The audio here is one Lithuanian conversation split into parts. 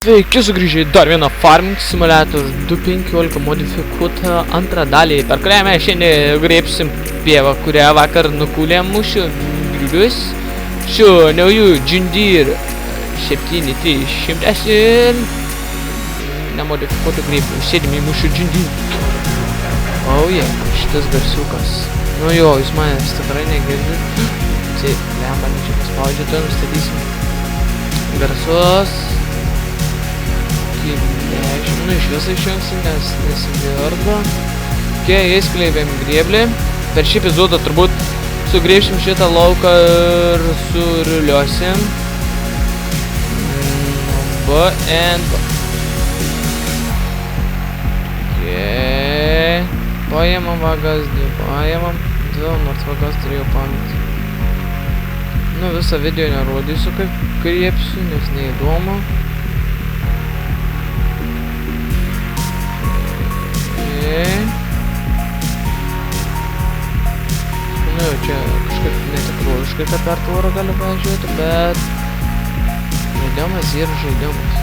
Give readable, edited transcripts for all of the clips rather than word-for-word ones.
Sveiki sugrįžę į dar vieną Farming Simulator 2.15 modifikuotą antrą dalį, per kurią mes šiandien grėbsim pievą, kurią vakar nukūlėm mūsų grūdus su nauju John Deere 7300 ir nemodifikuotų grėbų. Sėdim į mūsų John Deere. Oh yeah, šitas garsiukas. Nu jo, jūs manęs tikrai negirdit. Taip, lemba, čia paspaudžiu, to nustatysim garsus. Nu, iš viso išjungsim, nes nesigirdo. Įskleivėm grėblį. Per šį epizodą turbūt sugrėbsim šitą lauką ir suriuliosim. Paėmam vagas, paėmam. Nors vagas turėjau pamatį. Nu, visą video nerodysiu, kaip grėbsiu, nes neįdomu. Nu, čia kažkaip netikroviškai tą pertvarą gali važiuoti, bet žaidimas yra žaidimas.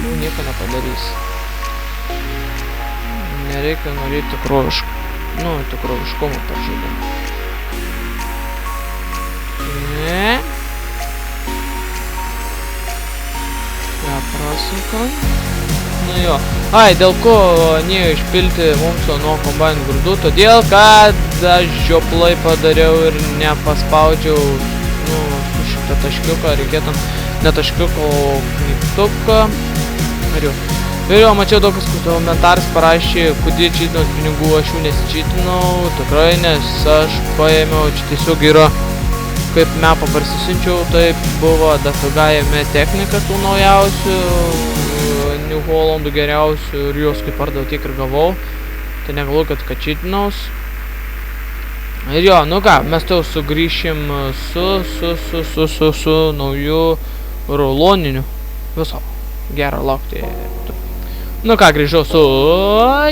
Nu, nieko nepadarys. Nereikia norėti tikroviškumo per žaidimą. Prasukam. Nu jo. Dėl ko neišpilti mums nuo kombainų grūdų? Todėl, kad aš žioplai padariau ir nepaspaudžiau su šitą taškiuką, reikėtų ne taškiuką, o kniptuką. Ir jo, mačiau daug kas komentaras parašė, kodėl čytinau pinigų, aš jų nesičytinau, tikrai, nes aš paėmiau, čia tiesiog yra, kaip mapą parsisinčiau, taip buvo dafiga jame technika tų naujausių, New Hollandų geriausių ir juos kaip pardavau tiek ir gavau. Tai negalvoju, kad čytinaus. Ir jo, nu ką, mes tau sugrįšim su nauju ruloniniu. Viso. Gerą laukti. Nu ką, grįžau su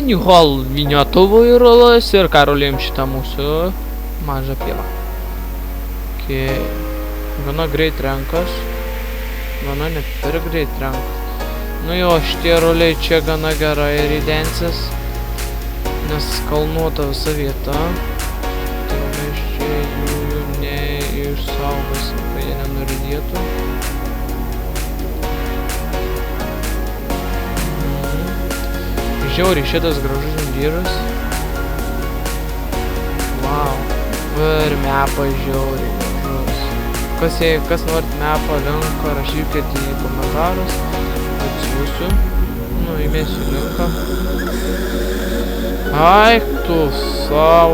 New Holland viniotuvu į rulas ir ką rulėjom šitą mūsų mažą pievą. Gana greit renkas. Gana net per greit renkas. Nu jo, šitie ruliai čia gana gerai ridensis, nes kalnuota visa vieta. Tai mes čia jų neišsaugosim, kad jie nenuridėtų. Žiauriai šitas gražus žandyras. Wow. Ir mepas žiauriai gražus. Kas norit mepą linką, rašykit į komentarus. Atsiųsiu. Nu, įmėsiu linką. Tu sau.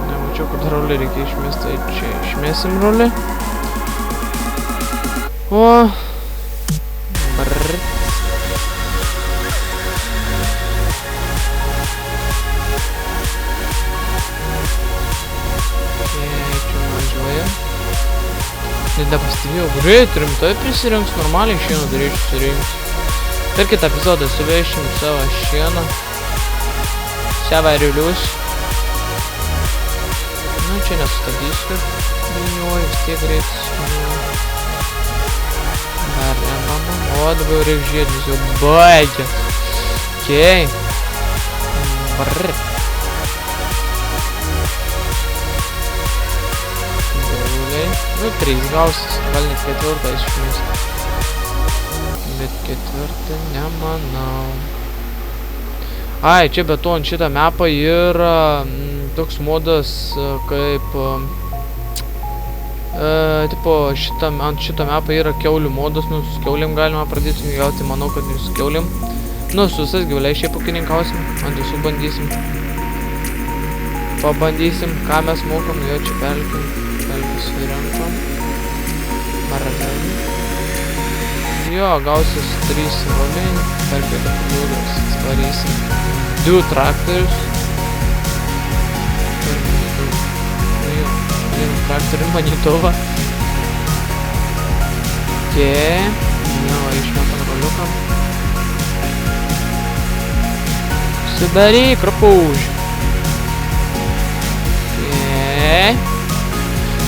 Nemačiau, kad rolį reikia išmesti. Tai čia išmėsim rolį. Nepastebėjau, greit, rimtai prisirinks, normaliai šieną darėčiau surinks. Per kitą epizodą suvešim savo šieną. Severiulius. Nu, čia nesustabdysiu, kad vilniuoju, vis tiek greitis. Dar nebandom. O, dabar reik žiednis jau baigė. Okei. Nu, 3 gausis, gal net 4 išmės. Bet 4 nemanau. Čia beton šitą mapą yra toks modas kaip ant šitą mapą yra kiaulių modas, nu su kiaulėm galima pradėti gauti, manau, kad ir su kiaulėm. Nu, su visais gyvuliais šiaip ūkininkausim, ant visų bandysim. Pabandysim, ką mes mokam, jo čia pelkim. Pelkis įrenkam. Maralėlį. Jo, gausis 3 ruliai. Pelkio jūros atvarysim 2 traktorius. Jo, 1 traktorių manitovą. Jo, išmetam roliukam. Sudaryk, rapūž.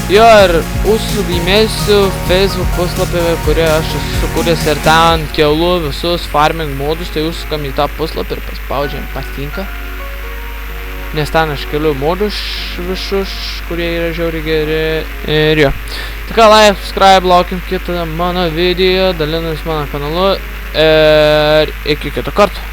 Jo, ir užsilaimėsiu Facebook puslapį, kurį aš esu sukūręs ir ten kelu visus farming modus, tai užsukam į tą puslapį ir paspaudžiam patinka. Nes ten aš keliu modus visus, kurie yra žiauriai geri. Ir jo. Tai ką, like, subscribe, laukim kitą mano video, dalinuсь mano kanalu ir iki kito karto.